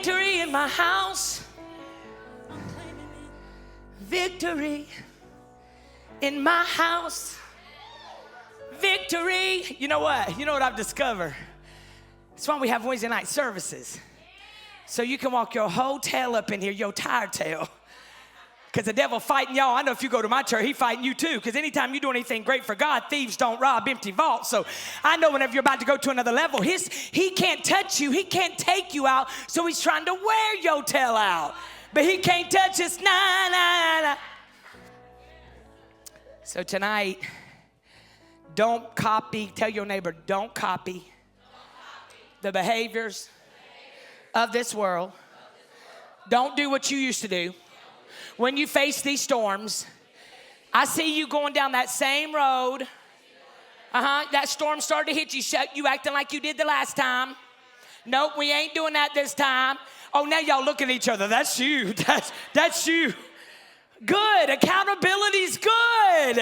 Victory in my house. Victory in my house. Victory. You know what? You know what I've discovered? That's why we have Wednesday night services. So you can walk your whole tail up in here, your tired tail. Because the devil fighting y'all. I know if you go to my church, he fighting you too. Because anytime you do anything great for God, thieves don't rob empty vaults. So I know whenever you're about to go to another level, he can't touch you. He can't take you out. So he's trying to wear your tail out. But he can't touch us. Nah, nah, nah. So tonight, don't copy. Tell your neighbor, don't copy the behaviors of this world. Don't do what you used to do. When you face these storms, I see you going down that same road. That storm started to hit you. You acting like you did the last time. Nope, we ain't doing that this time. Oh, now y'all look at each other. That's you. That's you. Good. Accountability's good.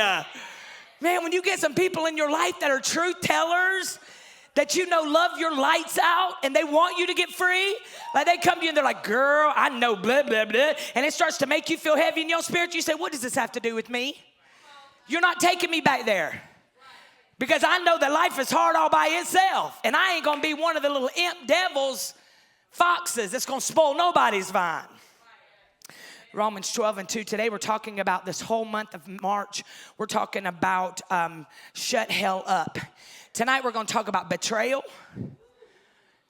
Man, when you get some people in your life that are truth tellers, that you know love your lights out and they want you to get free, like they come to you and they're like, girl, I know blah, blah, blah. And it starts to make you feel heavy in your spirit. You say, what does this have to do with me? You're not taking me back there. Because I know that life is hard all by itself. And I ain't going to be one of the little imp devils, foxes that's going to spoil nobody's vine. Romans 12:2. Today we're talking about this whole month of March. We're talking about shut hell up. Tonight we're going to talk about betrayal.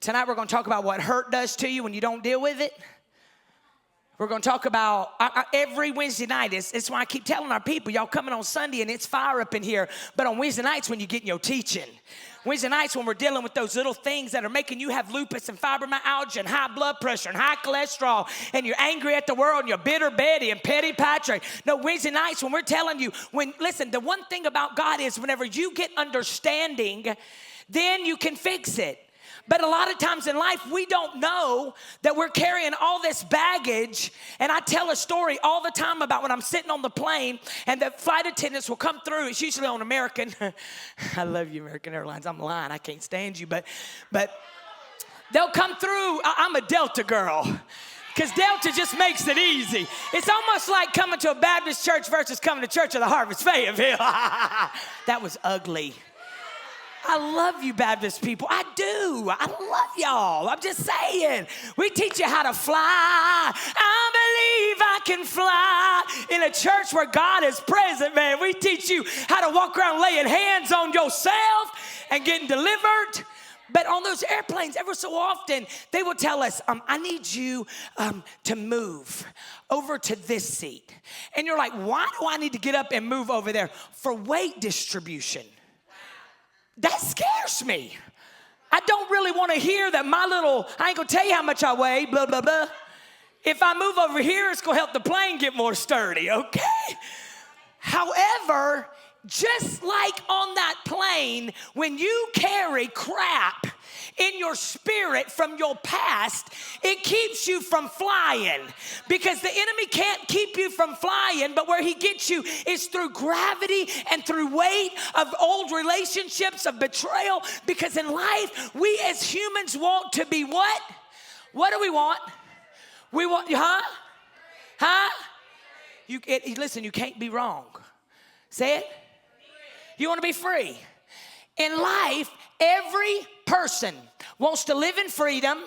Tonight we're going to talk about what hurt does to you when you don't deal with it. We're going to talk about every Wednesday night. It's why I keep telling our people, y'all coming on Sunday and it's fire up in here. But on Wednesday nights when you're getting your teaching. Wednesday nights when we're dealing with those little things that are making you have lupus and fibromyalgia and high blood pressure and high cholesterol, and you're angry at the world and you're bitter Betty and petty Patrick. No, Wednesday nights when we're telling you, listen, the one thing about God is whenever you get understanding, then you can fix it. But a lot of times in life, we don't know that we're carrying all this baggage. And I tell a story all the time about when I'm sitting on the plane and the flight attendants will come through. It's usually on American. I love you, American Airlines. I'm lying. I can't stand you. But they'll come through. I'm a Delta girl. Because Delta just makes it easy. It's almost like coming to a Baptist church versus coming to Church of the Harvest, Fayetteville. That was ugly. I love you Baptist people. I do. I love y'all. I'm just saying. We teach you how to fly. I believe I can fly. In a church where God is present, man, we teach you how to walk around laying hands on yourself and getting delivered. But on those airplanes, ever so often, they will tell us, I need you to move over to this seat. And you're like, why do I need to get up and move over there? For weight distribution. That scares me. I don't really want to hear that I ain't going to tell you how much I weigh, blah, blah, blah. If I move over here, it's going to help the plane get more sturdy, okay? However, just like on that plane, when you carry crap in your spirit from your past, it keeps you from flying. Because the enemy can't keep you from flying, but where he gets you is through gravity and through weight of old relationships, of betrayal. Because in life, we as humans want to be what? What do we want? We want, listen, you can't be wrong. Say it. You want to be free. In life, every person wants to live in freedom.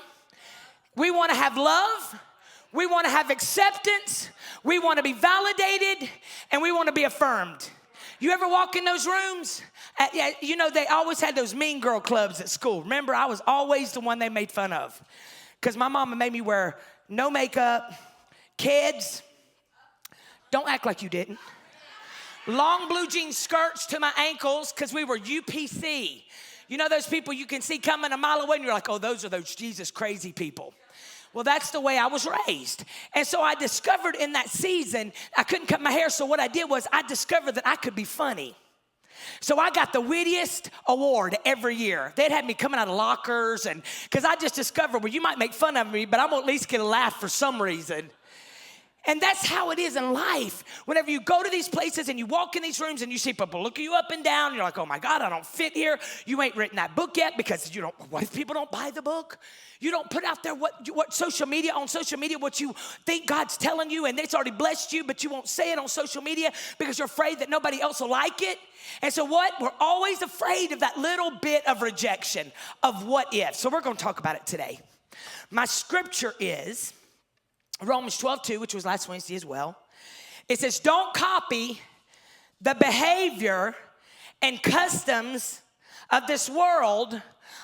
We want to have love. We want to have acceptance. We want to be validated. And we want to be affirmed. You ever walk in those rooms? You know, they always had those mean girl clubs at school. Remember, I was always the one they made fun of. Because my mama made me wear no makeup. Kids, don't act like you didn't. Long blue jean skirts to my ankles because we were UPC. You know those people you can see coming a mile away and you're like, oh, those are those Jesus crazy people. Well, that's the way I was raised. And so I discovered in that season, I couldn't cut my hair. So what I did was I discovered that I could be funny. So I got the wittiest award every year. They'd had me coming out of lockers because I just discovered, well, you might make fun of me, but I'm going to at least get a laugh for some reason. And that's how it is in life. Whenever you go to these places and you walk in these rooms and you see people looking you up and down, and you're like, oh my God, I don't fit here. You ain't written that book yet because you don't, what if people don't buy the book? You don't put out there what social media, what you think God's telling you, and it's already blessed you, but you won't say it on social media because you're afraid that nobody else will like it. And so what? We're always afraid of that little bit of rejection, of what if. So we're going to talk about it today. My scripture is Romans 12:2, which was last Wednesday as well. It says, don't copy the behavior and customs of this world,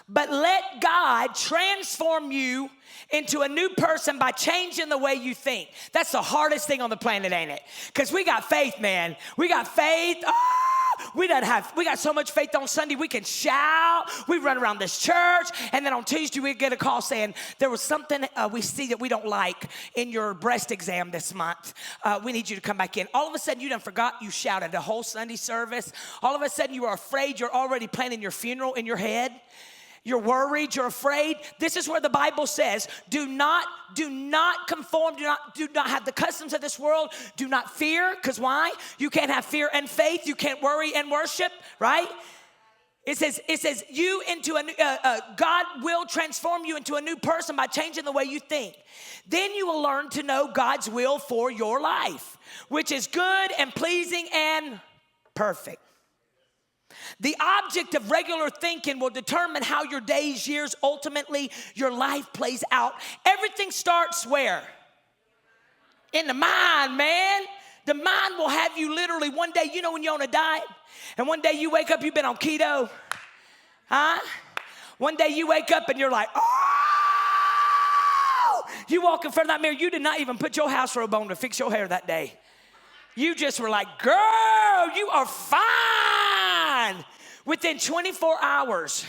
but let God transform you into a new person by changing the way you think. That's the hardest thing on the planet, ain't it? Because we got faith, man. We got faith. We got so much faith on Sunday, we can shout. We run around this church, and then on Tuesday we get a call saying there was something we see that we don't like in your breast exam this month. We need you to come back in. All of a sudden you done forgot you shouted the whole Sunday service. All of a sudden you are afraid. You're already planning your funeral in your head. You're worried, you're afraid. This is where the Bible says, do not conform, do not have the customs of this world. Do not fear, because why? You can't have fear and faith. You can't worry and worship, right? It says you into God will transform you into a new person by changing the way you think. Then you will learn to know God's will for your life, which is good and pleasing and perfect. The object of regular thinking will determine how your days, years, ultimately your life plays out. Everything starts where? In the mind, man. The mind will have you literally one day, you know when you're on a diet, and one day you wake up, you've been on keto, huh? One day you wake up and you're like, oh! You walk in front of that mirror, you did not even put your house robe on to fix your hair that day. You just were like, girl, you are fine. Within 24 hours,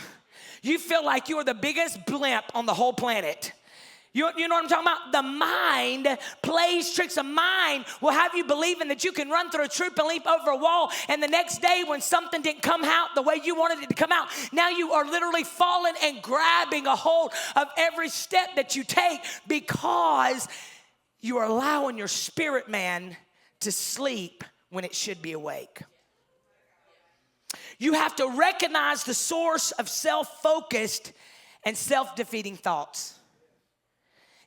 you feel like you are the biggest blimp on the whole planet. You know what I'm talking about? The mind plays tricks. The mind will have you believing that you can run through a troop and leap over a wall, and the next day when something didn't come out the way you wanted it to come out, now you are literally falling and grabbing a hold of every step that you take because you are allowing your spirit man to sleep when it should be awake. You have to recognize the source of self-focused and self-defeating thoughts.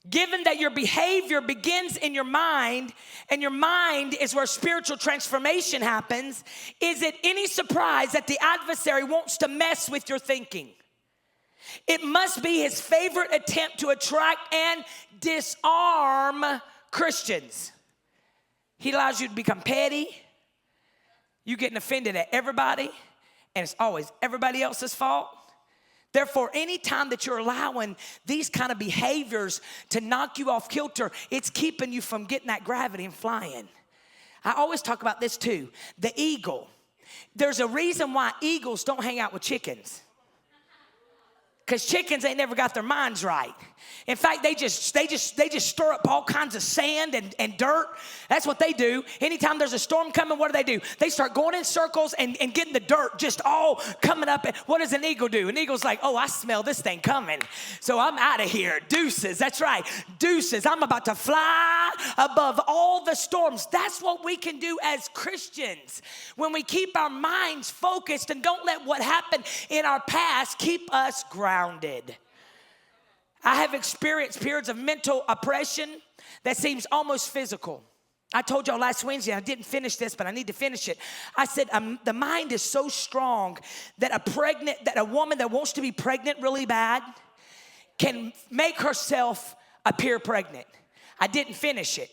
Given that your behavior begins in your mind, and your mind is where spiritual transformation happens, is it any surprise that the adversary wants to mess with your thinking? It must be his favorite attempt to attract and disarm Christians. He allows you to become petty. You getting offended at everybody, and it's always everybody else's fault. Therefore, anytime that you're allowing these kind of behaviors to knock you off kilter, it's keeping you from getting that gravity and flying. I always talk about this too. The eagle. There's a reason why eagles don't hang out with chickens. Because chickens ain't never got their minds right. In fact, they just stir up all kinds of sand and dirt. That's what they do. Anytime there's a storm coming, what do? They start going in circles and getting the dirt just all coming up. What does an eagle do? An eagle's like, oh, I smell this thing coming, so I'm out of here. Deuces. That's right. Deuces. I'm about to fly above all the storms. That's what we can do as Christians when we keep our minds focused and don't let what happened in our past keep us grounded. I have experienced periods of mental oppression that seems almost physical. I told y'all last Wednesday, I didn't finish this, but I need to finish it. I said the mind is so strong that a woman that wants to be pregnant really bad can make herself appear pregnant. I didn't finish it.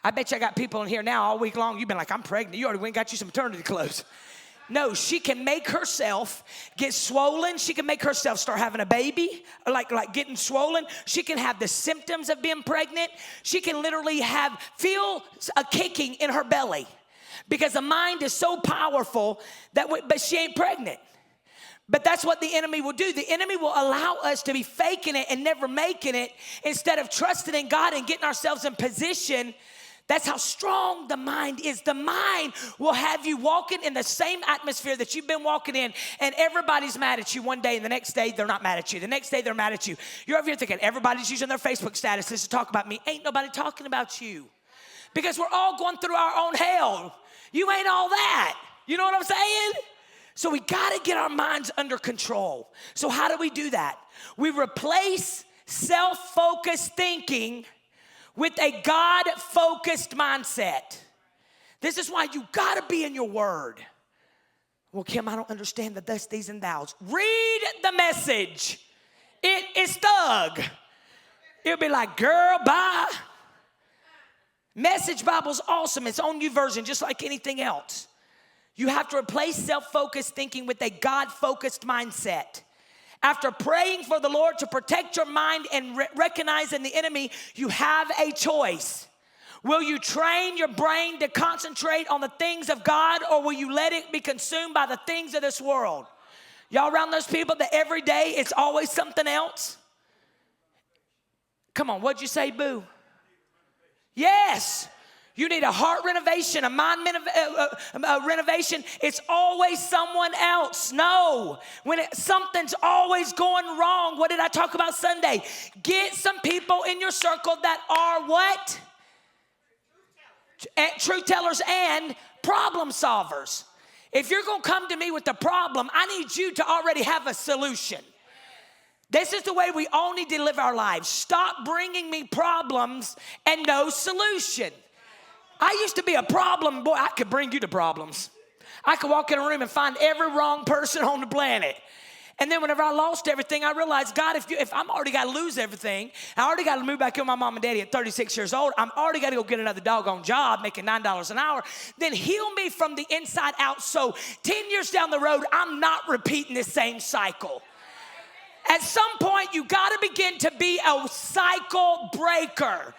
I bet you I got people in here now all week long. You've been like, I'm pregnant. You already went and got you some maternity clothes. No, she can make herself get swollen. She can make herself start having a baby, like getting swollen. She can have the symptoms of being pregnant. She can literally feel a kicking in her belly because the mind is so powerful but she ain't pregnant. But that's what the enemy will do. The enemy will allow us to be faking it and never making it instead of trusting in God and getting ourselves in position. That's how strong the mind is. The mind will have you walking in the same atmosphere that you've been walking in, and everybody's mad at you one day, and the next day they're not mad at you. The next day they're mad at you. You're over here thinking, everybody's using their Facebook statuses to talk about me. Ain't nobody talking about you. Because we're all going through our own hell. You ain't all that. You know what I'm saying? So we got to get our minds under control. So how do we do that? We replace self-focused thinking with a God-focused mindset. This is why you got to be in your word. Well, Kim, I don't understand the thus, these, and thous. Read the Message. It is thug. It'll be like, girl, bye. Message Bible's awesome. It's on YouVersion, just like anything else. You have to replace self-focused thinking with a God-focused mindset. After praying for the Lord to protect your mind and recognizing the enemy, you have a choice. Will you train your brain to concentrate on the things of God, or will you let it be consumed by the things of this world? Y'all around those people that every day it's always something else? Come on, what'd you say, boo? Yes. You need a heart renovation, a mind renovation. It's always someone else. No. When something's always going wrong, what did I talk about Sunday? Get some people in your circle that are what? Truth tellers and problem solvers. If you're going to come to me with a problem, I need you to already have a solution. This is the way we all need to live our lives. Stop bringing me problems and no solution. I used to be a problem boy. I could bring you the problems. I could walk in a room and find every wrong person on the planet. And then whenever I lost everything, I realized, God, if I'm already got to lose everything, I already got to move back in with my mom and daddy at 36 years old, I'm already got to go get another doggone job making $9 an hour, then heal me from the inside out so 10 years down the road, I'm not repeating this same cycle. At some point, you got to begin to be a cycle breaker.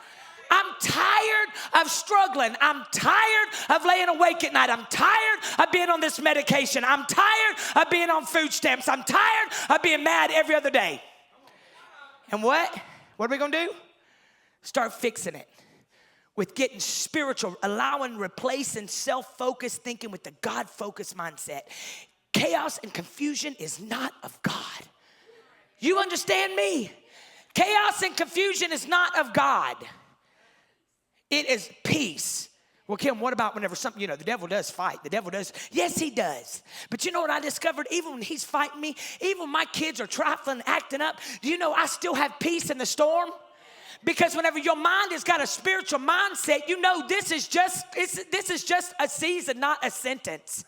I'm tired of struggling. I'm tired of laying awake at night. I'm tired of being on this medication. I'm tired of being on food stamps. I'm tired of being mad every other day. And what? What are we going to do? Start fixing it with getting spiritual, replacing self-focused thinking with the God-focused mindset. Chaos and confusion is not of God. You understand me? Chaos and confusion is not of God. It is peace. Well, Kim, what about whenever something, the devil does fight. The devil does. Yes, he does. But you know what I discovered? Even when he's fighting me, even when my kids are trifling, acting up, do you know I still have peace in the storm? Because whenever your mind has got a spiritual mindset, you know this is just a season, not a sentence.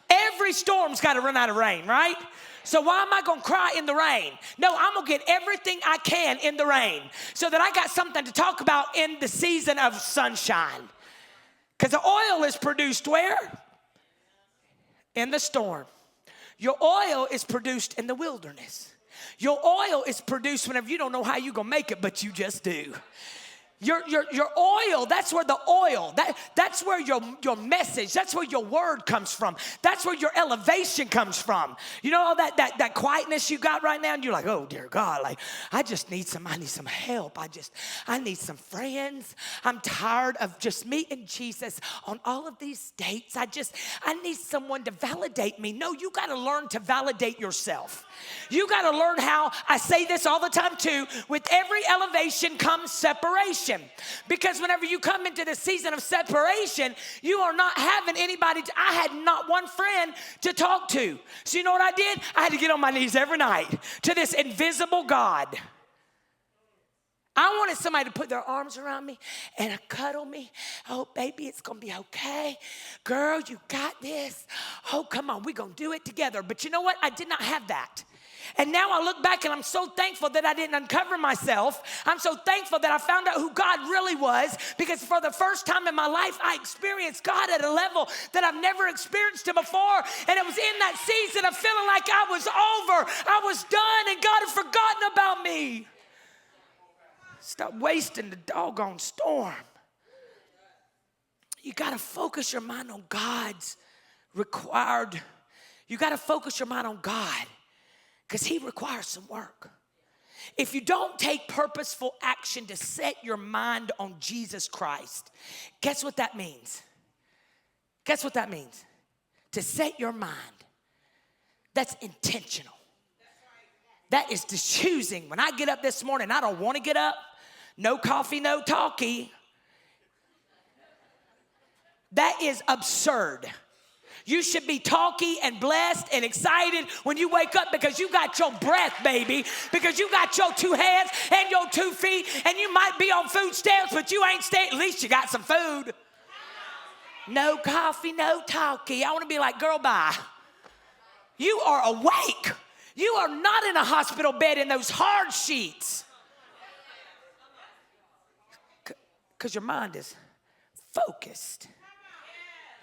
Every storm's got to run out of rain, right? So why am I going to cry in the rain? No, I'm going to get everything I can in the rain so that I got something to talk about in the season of sunshine. Because the oil is produced where? In the storm. Your oil is produced in the wilderness. Your oil is produced whenever you don't know how you're going to make it, but you just do. Your oil, that's where the oil, that's where your message, that's where your word comes from. That's where your elevation comes from. You know all that quietness you got right now, and you're like, oh dear God, like I need some help. I need some friends. I'm tired of just me and Jesus on all of these dates. I need someone to validate me. No, you got to learn to validate yourself. You got to learn how, I say this all the time too, with every elevation comes separation. Because whenever you come into the season of separation, you are not having anybody. I had not one friend to talk to. So you know what I did? I had to get on my knees every night to this invisible God. I wanted somebody to put their arms around me and cuddle me. Oh, baby, it's going to be okay. Girl, you got this. Oh, come on, we're going to do it together. But you know what? I did not have that. And now I look back and I'm so thankful that I didn't uncover myself. I'm so thankful that I found out who God really was, because for the first time in my life, I experienced God at a level that I've never experienced him before. And it was in that season of feeling like I was over, I was done, and God had forgotten about me. Stop wasting the doggone storm. You got to focus your mind on God's required. You got to focus your mind on God, because he requires some work. If you don't take purposeful action to set your mind on Jesus Christ, guess what that means? Guess what that means? To set your mind. That's intentional. That is the choosing. When I get up this morning, I don't want to get up. No coffee, no talkie. That is absurd. You should be talky and blessed and excited when you wake up because you got your breath, baby, because you got your 2 hands and your 2 feet, and you might be on food stamps, but you ain't staying. At least you got some food. No coffee, no talkie. I want to be like, girl, bye. You are awake. You are not in a hospital bed in those hard sheets. Because your mind is focused.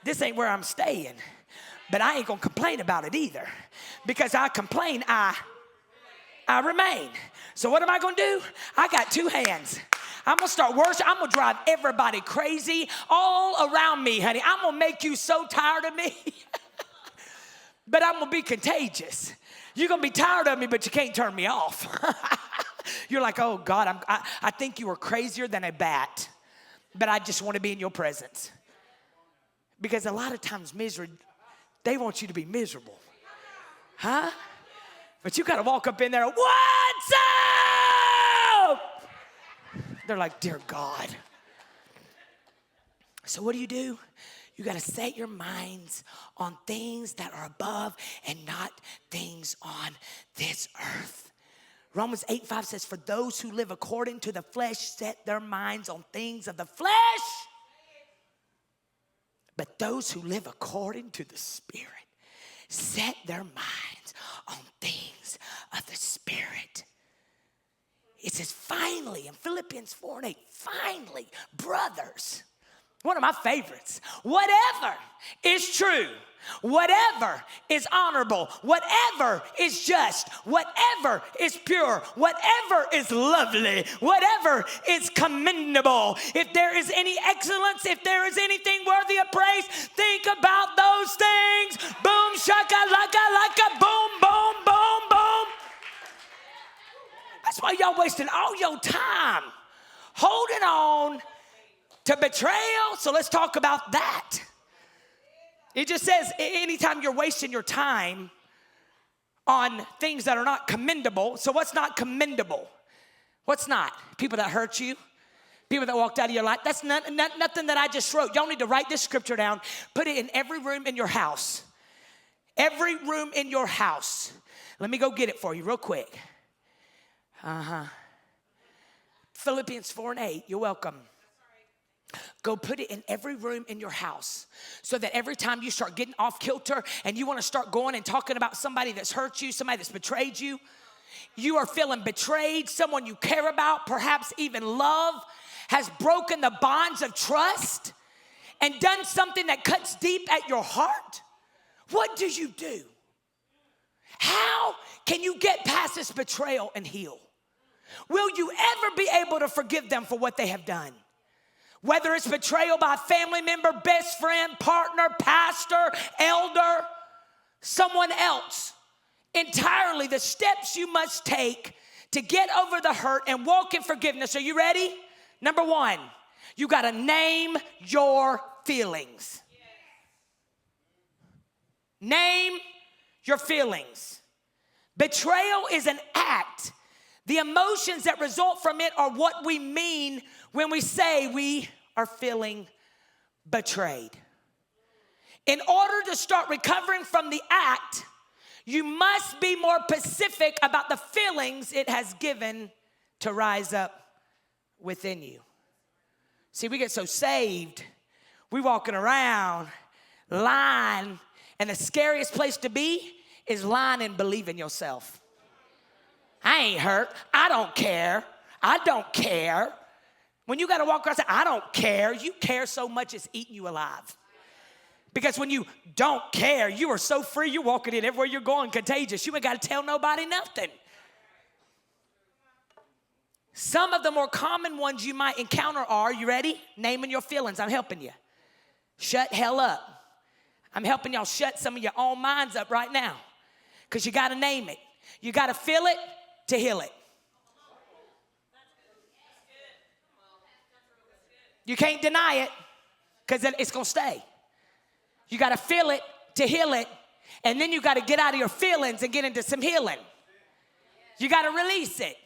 This ain't where I'm staying, but I ain't gonna complain about it either, because I complain, I remain. So what am I gonna do? I got 2 hands. I'm gonna start worshiping. I'm gonna drive everybody crazy all around me, honey. I'm gonna make you so tired of me, but I'm gonna be contagious. You're gonna be tired of me, but you can't turn me off. You're like, oh God, I think you are crazier than a bat, but I just want to be in your presence. Because a lot of times misery, they want you to be miserable. Huh? But you got to walk up in there, what's up? They're like, dear God. So what do? You got to set your minds on things that are above and not things on this earth. Romans 8:5 says, for those who live according to the flesh set their minds on things of the flesh. But those who live according to the Spirit set their minds on things of the Spirit. It says, finally, in Philippians 4:8, finally, brothers, one of my favorites, whatever is true, whatever is honorable, whatever is just, whatever is pure, whatever is lovely, whatever is commendable, if there is any excellence, if there is anything worthy of praise, think about those things. Boom, shaka, laka, laka, boom, boom, boom, boom. That's why y'all wasting all your time holding on to betrayal. So let's talk about that. It just says anytime you're wasting your time on things that are not commendable. So what's not commendable? What's not? People that hurt you, people that walked out of your life. That's nothing that I just wrote. Y'all need to write this scripture down. Put it in every room in your house. Every room in your house. Let me go get it for you real quick. Philippians 4:8. You're welcome. Go put it in every room in your house so that every time you start getting off kilter and you want to start going and talking about somebody that's hurt you, somebody that's betrayed you, you are feeling betrayed, someone you care about, perhaps even love, has broken the bonds of trust and done something that cuts deep at your heart. What do you do? How can you get past this betrayal and heal? Will you ever be able to forgive them for what they have done? Whether it's betrayal by a family member, best friend, partner, pastor, elder, someone else. Entirely the steps you must take to get over the hurt and walk in forgiveness. Are you ready? Number 1, you got to name your feelings. Name your feelings. Betrayal is an act. The emotions that result from it are what we mean when we say we are feeling betrayed. In order to start recovering from the act, you must be more specific about the feelings it has given to rise up within you. See, we get so saved, we walking around lying, and the scariest place to be is lying and believing yourself. I ain't hurt. I don't care. I don't care. When you got to walk around and say, I don't care, you care so much it's eating you alive. Because when you don't care, you are so free, you're walking in everywhere you're going, contagious. You ain't got to tell nobody nothing. Some of the more common ones you might encounter are, you ready? Naming your feelings. I'm helping you. Shut hell up. I'm helping y'all shut some of your own minds up right now. Because you got to name it. You got to feel it to heal it. You can't deny it because it's going to stay. You got to feel it to heal it, and then you got to get out of your feelings and get into some healing. You got to release it.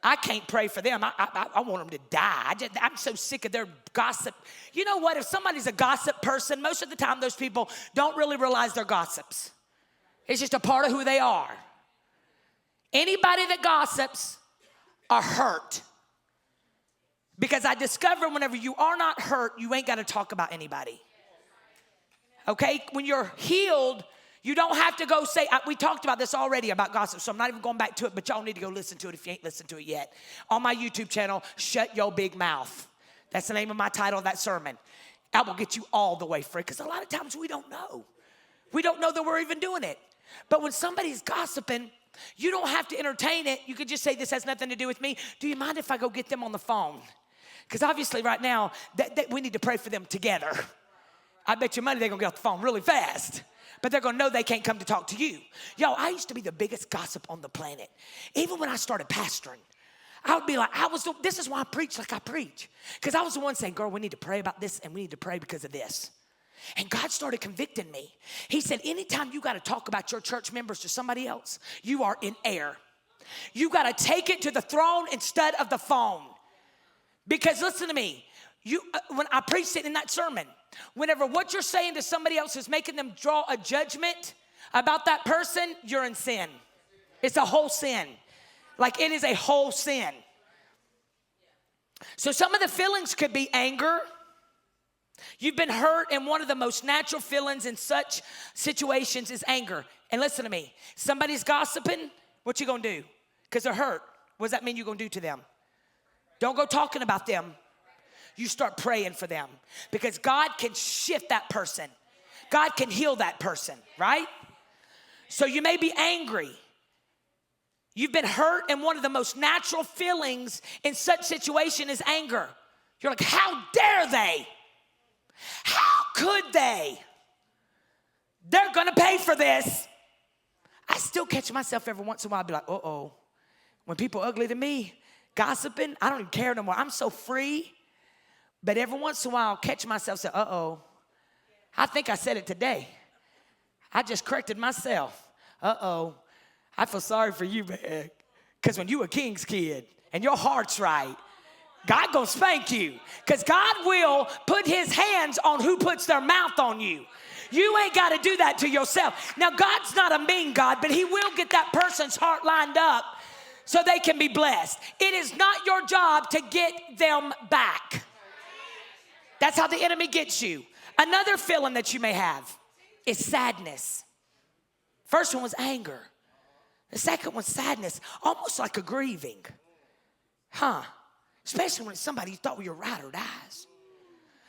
I can't pray for them. I want them to die. I'm so sick of their gossip. You know what? If somebody's a gossip person, most of the time those people don't really realize they're gossips. It's just a part of who they are. Anybody that gossips are hurt. Because I discover whenever you are not hurt, you ain't got to talk about anybody. Okay? When you're healed, you don't have to go say, we talked about this already about gossip, so I'm not even going back to it, but y'all need to go listen to it if you ain't listened to it yet. On my YouTube channel, Shut Your Big Mouth. That's the name of my title of that sermon. I will get you all the way free, because a lot of times we don't know. We don't know that we're even doing it. But when somebody's gossiping, you don't have to entertain it. You could just say, this has nothing to do with me. Do you mind if I go get them on the phone? Because obviously right now, we need to pray for them together. I bet you money they're going to get off the phone really fast. But they're going to know they can't come to talk to you. Yo, I used to be the biggest gossip on the planet. Even when I started pastoring, I would be like, this is why I preach like I preach. Because I was the one saying, girl, we need to pray about this and we need to pray because of this. And God started convicting me. He said, anytime you got to talk about your church members to somebody else, you are in error. You got to take it to the throne instead of the phone. Because listen to me, when I preached it in that sermon, whenever what you're saying to somebody else is making them draw a judgment about that person, you're in sin. It's a whole sin. Like it is a whole sin. So some of the feelings could be anger. You've been hurt, and one of the most natural feelings in such situations is anger. And listen to me, somebody's gossiping, what you gonna do? Because they're hurt. What does that mean you're gonna do to them? Don't go talking about them. You start praying for them, because God can shift that person. God can heal that person, right? So you may be angry. You've been hurt, and one of the most natural feelings in such situation is anger. You're like, how dare they? How could they? They're gonna pay for this. I still catch myself every once in a while. I'll be like, uh-oh. When people are ugly to me, gossiping, I don't even care no more. I'm so free. But every once in a while, I'll catch myself say, uh-oh. I think I said it today. I just corrected myself. Uh-oh. I feel sorry for you, man. Because when you a king's kid and your heart's right, God gonna spank you. Because God will put his hands on who puts their mouth on you. You ain't got to do that to yourself. Now, God's not a mean God, but he will get that person's heart lined up so they can be blessed. It is not your job to get them back. That's how the enemy gets you. Another feeling that you may have is sadness. First one was anger. The second one's sadness, almost like a grieving. Especially when it's somebody you thought were your ride or dies.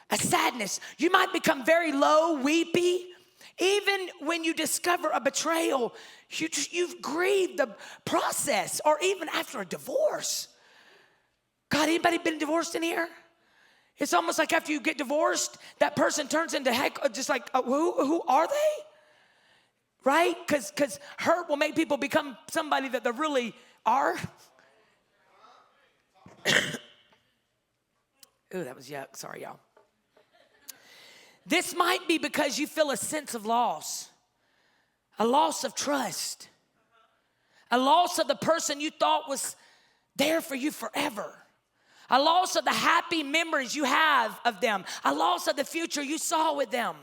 A sadness. You might become very low, weepy. Even when you discover a betrayal, you've grieved the process, or even after a divorce. God, anybody been divorced in here? It's almost like after you get divorced, that person turns into heck, just like, who are they? Right? Because hurt will make people become somebody that they really are. Ooh, that was yuck. Sorry, y'all. This might be because you feel a sense of loss, a loss of trust, a loss of the person you thought was there for you forever, a loss of the happy memories you have of them, a loss of the future you saw with them.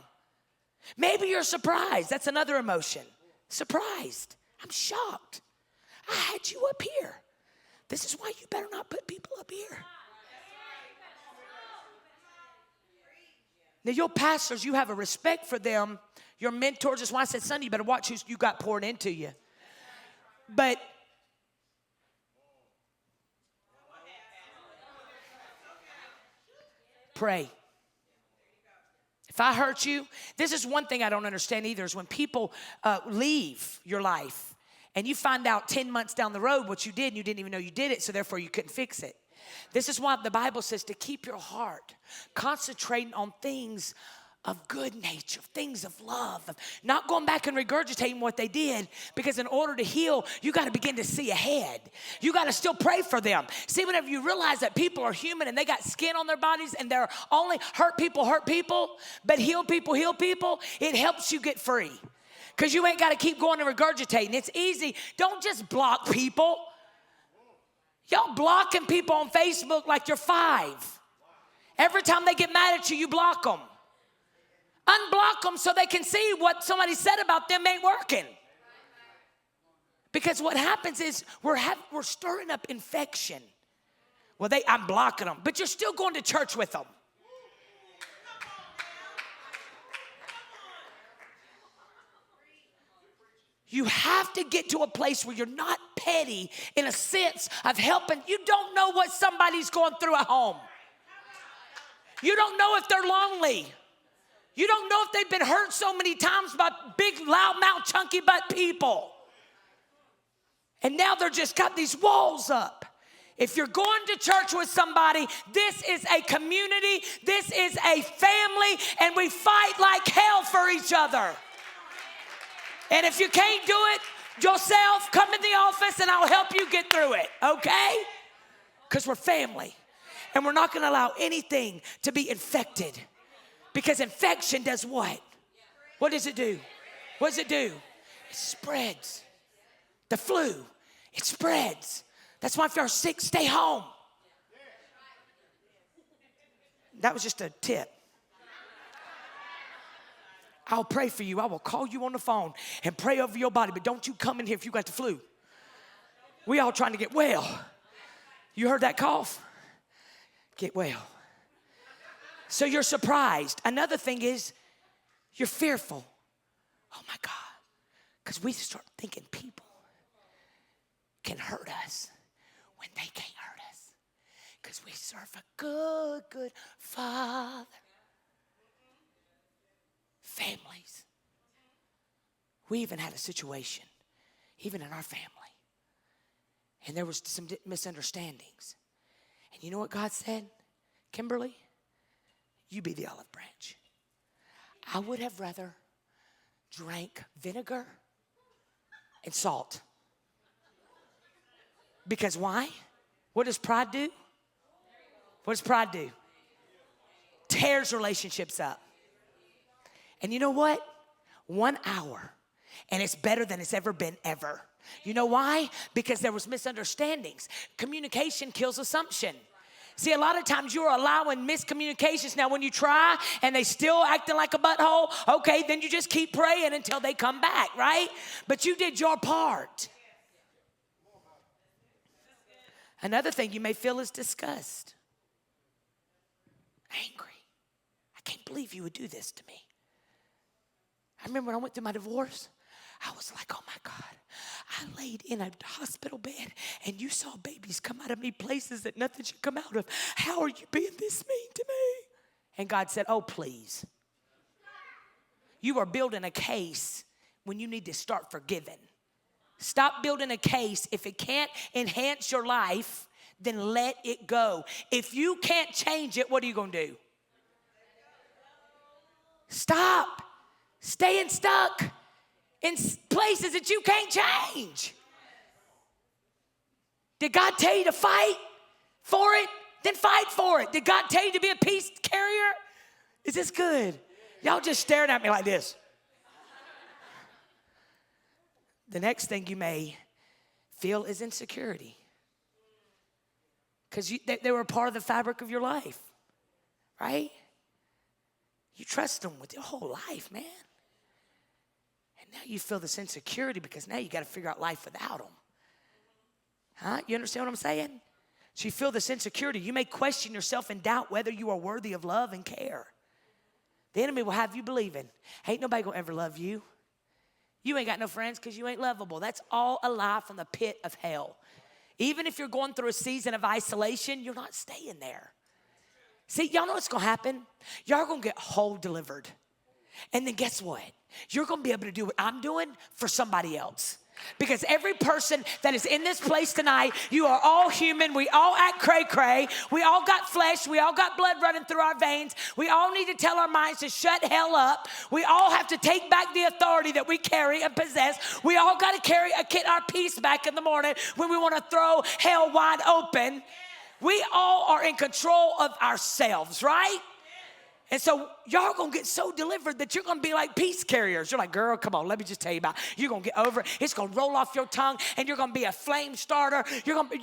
Maybe you're surprised. That's another emotion. Surprised. I'm shocked. I had you up here. This is why you better not put people up here. Now, your pastors, you have a respect for them. Your mentors, that's why I said, Sunday, you better watch who you got pouring into you. But pray. If I hurt you, this is one thing I don't understand either, is when people leave your life and you find out 10 months down the road what you did and you didn't even know you did it, so therefore you couldn't fix it. This is why the Bible says to keep your heart concentrating on things of good nature, things of love, of not going back and regurgitating what they did, because in order to heal, you got to begin to see ahead. You got to still pray for them. See, whenever you realize that people are human and they got skin on their bodies and they're only hurt people, but heal people, it helps you get free. Because you ain't got to keep going and regurgitating. It's easy. Don't just block people. Y'all blocking people on Facebook like you're 5. Every time they get mad at you, you block them. Unblock them so they can see what somebody said about them ain't working. Because what happens is we're stirring up infection. Well, I'm blocking them, but you're still going to church with them. You have to get to a place where you're not petty in a sense of helping. You don't know what somebody's going through at home. You don't know if they're lonely. You don't know if they've been hurt so many times by big, loudmouth, chunky butt people. And now they're just got these walls up. If you're going to church with somebody, this is a community, this is a family, and we fight like hell for each other. And if you can't do it yourself, come in the office and I'll help you get through it, okay? Because we're family. And we're not going to allow anything to be infected. Because infection does what? What does it do? What does it do? It spreads. The flu, it spreads. That's why if you're sick, stay home. That was just a tip. I'll pray for you. I will call you on the phone and pray over your body, but don't you come in here if you got the flu. We all trying to get well. You heard that cough? Get well. So you're surprised. Another thing is you're fearful. Oh my God. Because we start thinking people can hurt us when they can't hurt us. Because we serve a good, good Father. Families. We even had a situation, even in our family. And there was some misunderstandings. And you know what God said? Kimberly, you be the olive branch. I would have rather drank vinegar and salt. Because why? What does pride do? What does pride do? Tears relationships up. And you know what? 1 hour, and it's better than it's ever been ever. You know why? Because there was misunderstandings. Communication kills assumption. See, a lot of times you're allowing miscommunications. Now, when you try and they still acting like a butthole, okay, then you just keep praying until they come back, right? But you did your part. Another thing you may feel is disgust. Angry. I can't believe you would do this to me. I remember when I went through my divorce, I was like, oh my God, I laid in a hospital bed and you saw babies come out of me places that nothing should come out of. How are you being this mean to me? And God said, oh, please. You are building a case when you need to start forgiving. Stop building a case. If it can't enhance your life, then let it go. If you can't change it, what are you going to do? Stop staying stuck in places that you can't change. Did God tell you to fight for it? Then fight for it. Did God tell you to be a peace carrier? Is this good? Y'all just staring at me like this. The next thing you may feel is insecurity. Because they were a part of the fabric of your life, right? You trust them with your whole life, man. And now you feel this insecurity because now you got to figure out life without them. Huh? You understand what I'm saying? So you feel this insecurity. You may question yourself and doubt whether you are worthy of love and care. The enemy will have you believing, ain't nobody going to ever love you. You ain't got no friends because you ain't lovable. That's all a lie from the pit of hell. Even if you're going through a season of isolation, you're not staying there. See, y'all know what's going to happen? Y'all are going to get whole delivered. And then guess what? You're going to be able to do what I'm doing for somebody else. Because every person that is in this place tonight, you are all human. We all act cray-cray. We all got flesh. We all got blood running through our veins. We all need to tell our minds to shut hell up. We all have to take back the authority that we carry and possess. We all got to get our peace back in the morning when we want to throw hell wide open. We all are in control of ourselves, right? And so y'all gonna get so delivered that you're gonna be like peace carriers. You're like, girl, come on, let me just tell you about it. You're gonna get over it. It's gonna roll off your tongue, and you're gonna be a flame starter. You're gonna be,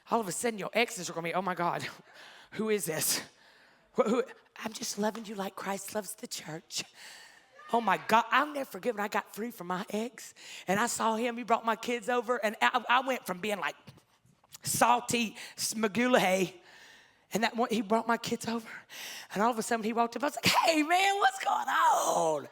all of a sudden your exes are gonna be, oh my God, who is this? I'm just loving you like Christ loves the church. Oh my God, I'll never forget when I got free from my ex and I saw him. He brought my kids over, and I went from being like salty McGullaghay, and he brought my kids over, and all of a sudden he walked up. I was like, hey man, what's going on?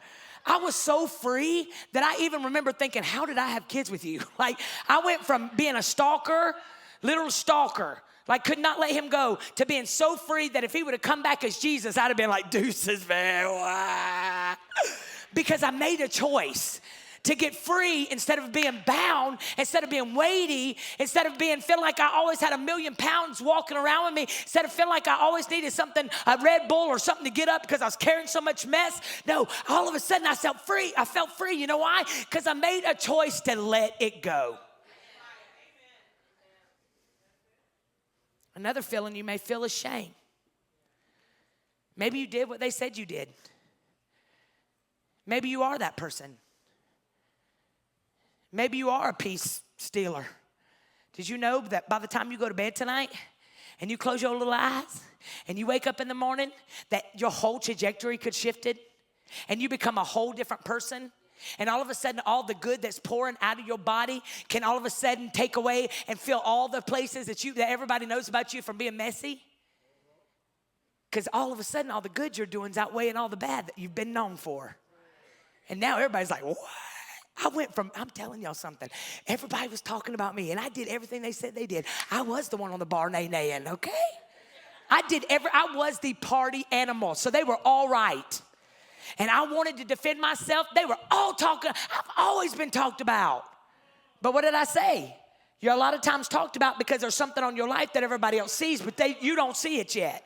I was so free that I even remember thinking, how did I have kids with you? Like, I went from being a stalker, literal stalker, like could not let him go, to being so free that if he would have come back as Jesus, I'd have been like, deuces, man. Because I made a choice to get free instead of being bound, instead of being weighty, instead of feeling like I always had 1,000,000 pounds walking around with me, instead of feeling like I always needed something, a Red Bull or something to get up because I was carrying so much mess. No, all of a sudden I felt free. I felt free. You know why? Because I made a choice to let it go. Another feeling you may feel is shame. Maybe you did what they said you did. Maybe you are that person. Maybe you are a peace stealer. Did you know that by the time you go to bed tonight and you close your little eyes and you wake up in the morning, that your whole trajectory could shifted and you become a whole different person? And all of a sudden, all the good that's pouring out of your body can all of a sudden take away and fill all the places that everybody knows about you from being messy? Because all of a sudden, all the good you're doing is outweighing all the bad that you've been known for. And now everybody's like, what? I went from, I'm telling y'all something. Everybody was talking about me, and I did everything they said they did. I was the one on the bar nay-naying, okay? I was the party animal, so they were all right. And I wanted to defend myself. They were all talking. I've always been talked about. But what did I say? You're a lot of times talked about because there's something on your life that everybody else sees, but you don't see it yet.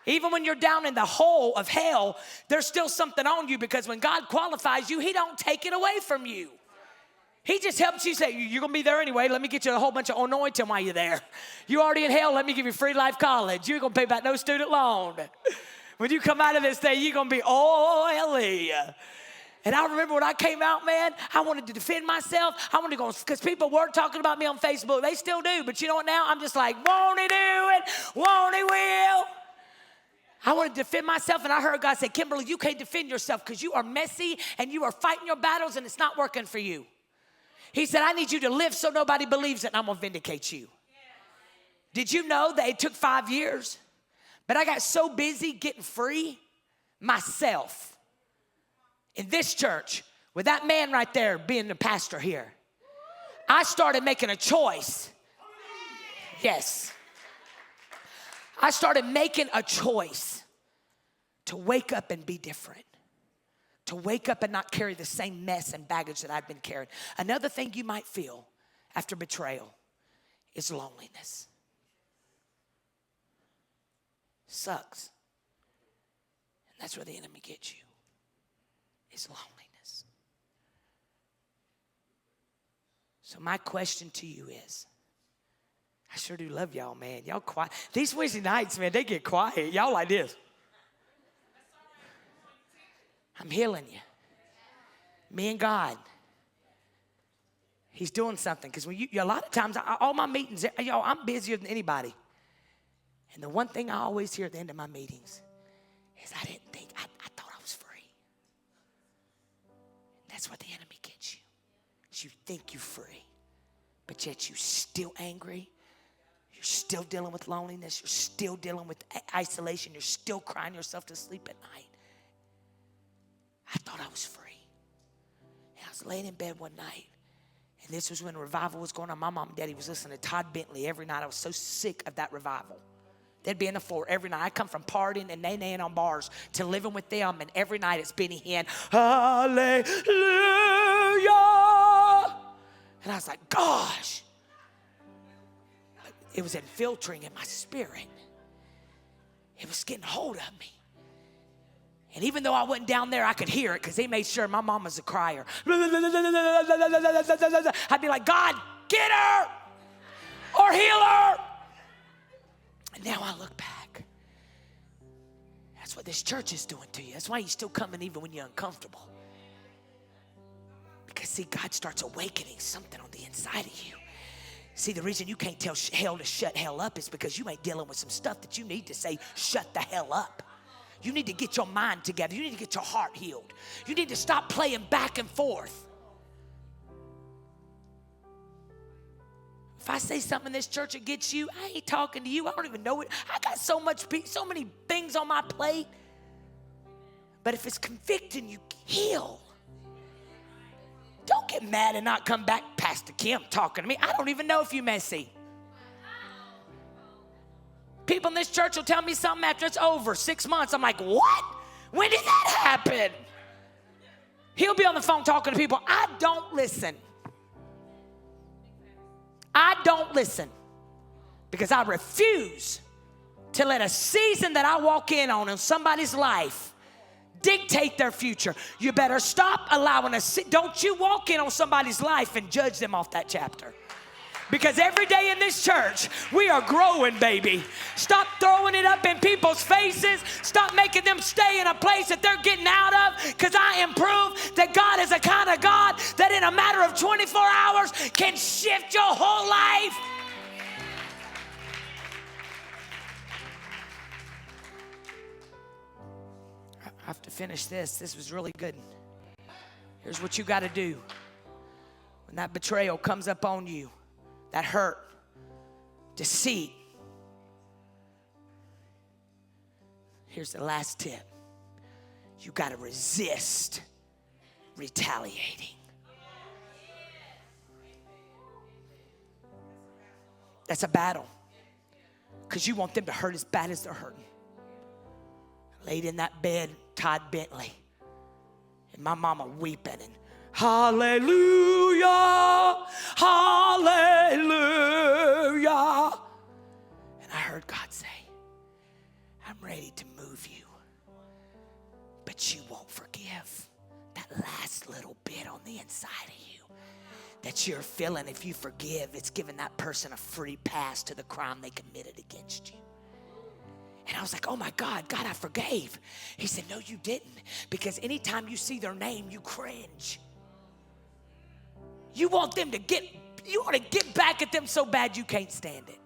Even when you're down in the hole of hell, there's still something on you, because when God qualifies you, he don't take it away from you. He just helps you say, you're going to be there anyway. Let me get you a whole bunch of anointing while you're there. You're already in hell. Let me give you free life college. You're going to pay back no student loan. When you come out of this thing, you're going to be oily. And I remember when I came out, man, I wanted to defend myself. I wanted to go, because people were talking about me on Facebook. They still do. But you know what now? I'm just like, won't he do it? Won't he will? I wanted to defend myself, and I heard God say, Kimberly, you can't defend yourself because you are messy and you are fighting your battles and it's not working for you. He said, I need you to live so nobody believes it, and I'm going to vindicate you. Did you know that it took 5 years? But I got so busy getting free myself in this church with that man right there being the pastor here. I started making a choice. Yes. I started making a choice to wake up and be different. To wake up and not carry the same mess and baggage that I've been carrying. Another thing you might feel after betrayal is loneliness. Sucks. And that's where the enemy gets you, is loneliness. So my question to you is, I sure do love y'all, man. Y'all quiet. These Wednesday nights, man, they get quiet. Y'all like this. I'm healing you. Me and God. He's doing something. Because a lot of times, all my meetings, y'all, I'm busier than anybody. And the one thing I always hear at the end of my meetings is I thought I was free. That's what the enemy gets you. Is you think you're free, but yet you're still angry. You're still dealing with loneliness. You're still dealing with isolation. You're still crying yourself to sleep at night. I thought I was free. And I was laying in bed one night, and this was when revival was going on. My mom and daddy was listening to Todd Bentley every night. I was so sick of that revival. They'd be in the floor every night. I come from partying and nay-naying on bars to living with them, and every night it's Benny Hinn, hallelujah. And I was like, gosh. It was infiltrating in my spirit. It was getting hold of me. And even though I wasn't down there, I could hear it because he made sure my mom was a crier. I'd be like, God, get her or heal her. And now I look back. That's what this church is doing to you. That's why you're still coming even when you're uncomfortable. Because see, God starts awakening something on the inside of you. See, the reason you can't tell hell to shut hell up is because you ain't dealing with some stuff that you need to say, shut the hell up. You need to get your mind together. You need to get your heart healed. You need to stop playing back and forth. If I say something in this church that gets you, I ain't talking to you. I don't even know it. I got so many things on my plate. But if it's convicting you, heal. Don't get mad and not come back. Pastor Kim talking to me. I don't even know if you messy. People in this church will tell me something after it's over, 6 months. I'm like, what? When did that happen? He'll be on the phone talking to people. I don't listen. I don't listen because I refuse to let a season that I walk in on somebody's life dictate their future. You better stop allowing don't you walk in on somebody's life and judge them off that chapter. Because every day in this church, we are growing, baby. Stop throwing it up in people's faces. Stop making them stay in a place that they're getting out of. Because I am proof that God is a kind of God that in a matter of 24 hours can shift your whole life. I have to finish this. This was really good. Here's what you got to do. When that betrayal comes up on you, that hurt, deceit. Here's the last tip. You got to resist retaliating. That's a battle. Because you want them to hurt as bad as they're hurting. Laid in that bed, Todd Bentley, and my mama weeping and hallelujah, hallelujah. And I heard God say, I'm ready to move you, but you won't forgive that last little bit on the inside of you that you're feeling. If you forgive, it's giving that person a free pass to the crime they committed against you. And I was like, oh my God, I forgave. He said, no, you didn't. Because anytime you see their name, you cringe. You want to get back at them so bad you can't stand it.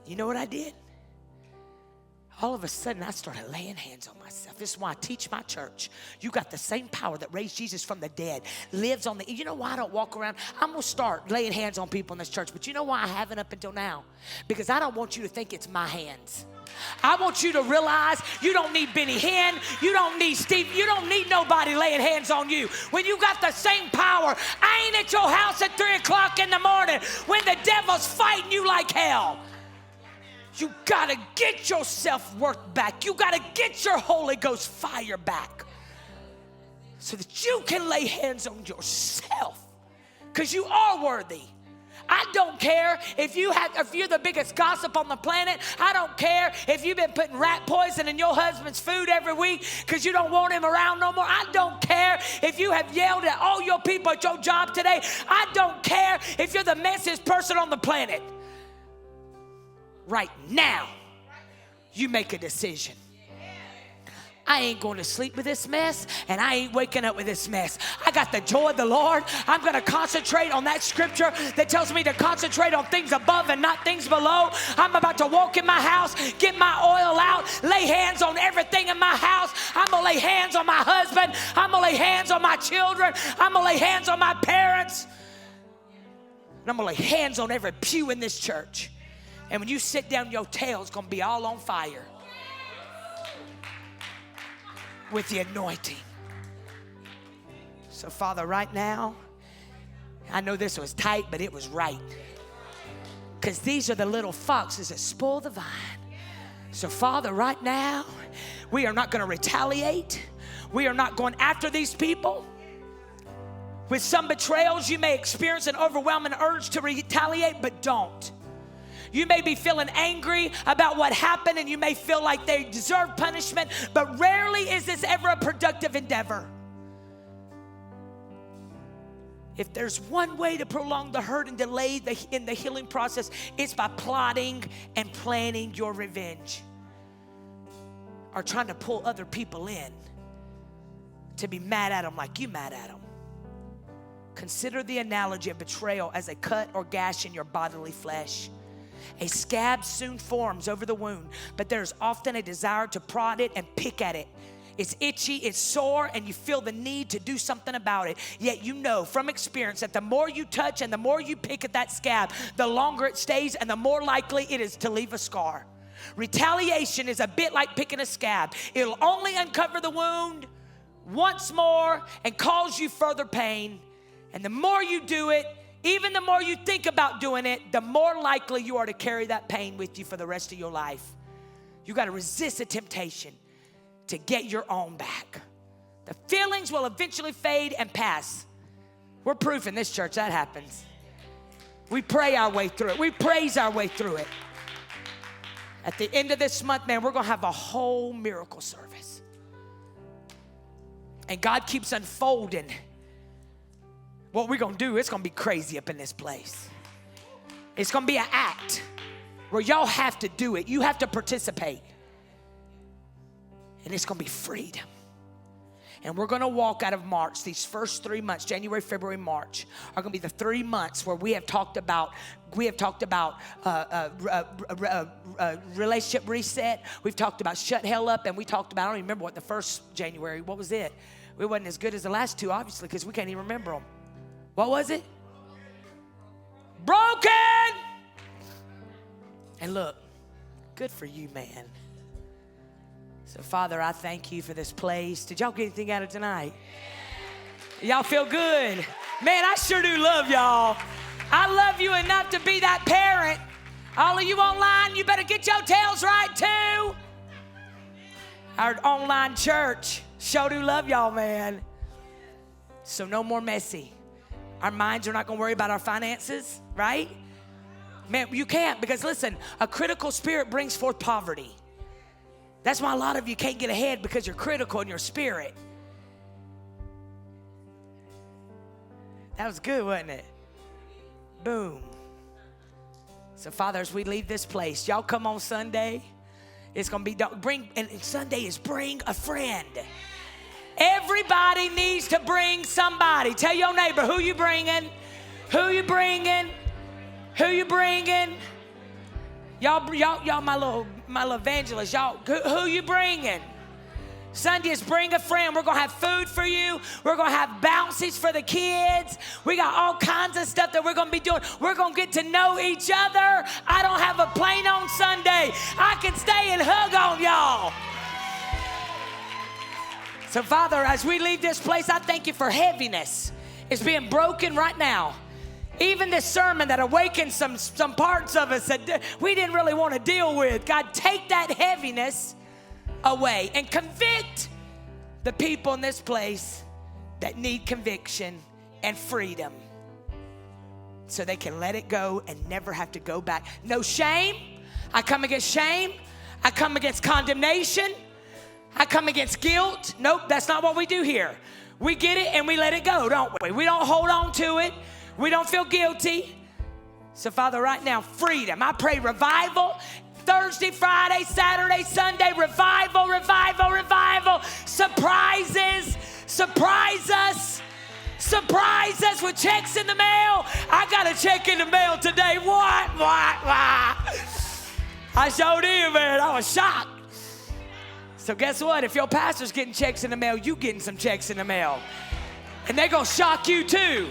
You know what I did? All of a sudden, I started laying hands on myself. This is why I teach my church. You got the same power that raised Jesus from the dead, lives on the. You know why I don't walk around? I'm going to start laying hands on people in this church. But you know why I haven't up until now? Because I don't want you to think it's my hands. I want you to realize you don't need Benny Hinn. You don't need Steve. You don't need nobody laying hands on you. When you got the same power, I ain't at your house at 3 o'clock in the morning when the devil's fighting you like hell. You got to get your self-worth back. You got to get your Holy Ghost fire back so that you can lay hands on yourself because you are worthy. I don't care if you're the biggest gossip on the planet. I don't care if you've been putting rat poison in your husband's food every week because you don't want him around no more. I don't care if you have yelled at all your people at your job today. I don't care if you're the messiest person on the planet. Right now, you make a decision. I ain't going to sleep with this mess, and I ain't waking up with this mess. I got the joy of the Lord. I'm going to concentrate on that scripture that tells me to concentrate on things above and not things below. I'm about to walk in my house, get my oil out, lay hands on everything in my house. I'm going to lay hands on my husband. I'm going to lay hands on my children. I'm going to lay hands on my parents. And I'm going to lay hands on every pew in this church. And when you sit down, your tail's going to be all on fire with the anointing. So, Father, right now, I know this was tight, but it was right. Because these are the little foxes that spoil the vine. So, Father, right now, we are not going to retaliate. We are not going after these people. With some betrayals, you may experience an overwhelming urge to retaliate, but don't. You may be feeling angry about what happened and you may feel like they deserve punishment, but rarely is this ever a productive endeavor. If there's one way to prolong the hurt and delay in the healing process, it's by plotting and planning your revenge, or trying to pull other people in to be mad at them like you mad at them. Consider the analogy of betrayal as a cut or gash in your bodily flesh. A scab soon forms over the wound, but there's often a desire to prod it and pick at it. It's itchy, it's sore, and you feel the need to do something about it. Yet you know from experience that the more you touch and the more you pick at that scab, the longer it stays and the more likely it is to leave a scar. Retaliation is a bit like picking a scab. It'll only uncover the wound once more and cause you further pain. And the more you do it, even the more you think about doing it, the more likely you are to carry that pain with you for the rest of your life. You got to resist the temptation to get your own back. The feelings will eventually fade and pass. We're proof in this church that happens. We pray our way through it. We praise our way through it. At the end of this month, man, we're going to have a whole miracle service. And God keeps unfolding what we're going to do. It's going to be crazy up in this place. It's going to be an act where y'all have to do it. You have to participate. And it's going to be freedom. And we're going to walk out of March. These first 3 months, January, February, March, are going to be the 3 months where we have talked about relationship reset. We've talked about shut hell up, and we talked about, I don't even remember what the first January, what was it? It wasn't as good as the last two, obviously, because we can't even remember them. What was it? Broken. And look, good for you, man. So, Father, I thank you for this place. Did y'all get anything out of tonight? Y'all feel good? Man, I sure do love y'all. I love you enough to be that parent. All of you online, you better get your tails right too. Our online church sure do love y'all, man. So no more messy. Our minds are not going to worry about our finances, right? Man, you can't, because listen, a critical spirit brings forth poverty. That's why a lot of you can't get ahead, because you're critical in your spirit. That was good, wasn't it? Boom. So, Father, as we leave this place, y'all come on Sunday. It's going to be, and Sunday is bring a friend. Everybody needs to bring somebody. Tell your neighbor, who you bringing? Who you bringing? Who you bringing? Y'all, my little evangelists, y'all, who you bringing? Sunday is bring a friend. We're going to have food for you. We're going to have bouncies for the kids. We got all kinds of stuff that we're going to be doing. We're going to get to know each other. I don't have a plane on Sunday. I can stay and hug on y'all. So, Father, as we leave this place, I thank you for heaviness. It's being broken right now. Even this sermon that awakened some parts of us that we didn't really want to deal with. God, take that heaviness away and convict the people in this place that need conviction and freedom, so they can let it go and never have to go back. No shame. I come against shame. I come against condemnation. I come against guilt. Nope, that's not what we do here. We get it and we let it go, don't we? We don't hold on to it. We don't feel guilty. So, Father, right now, freedom. I pray revival. Thursday, Friday, Saturday, Sunday, revival, revival, revival. Surprises. Surprise us. Surprise us with checks in the mail. I got a check in the mail today. What? I showed you, man. I was shocked. So guess what? If your pastor's getting checks in the mail, you getting some checks in the mail. And they're going to shock you too.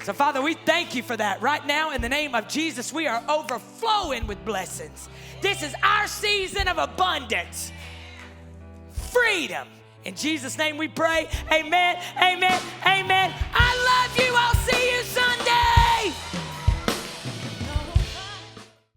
So, Father, we thank you for that. Right now, in the name of Jesus, we are overflowing with blessings. This is our season of abundance. Freedom. In Jesus' name we pray. Amen, amen, amen.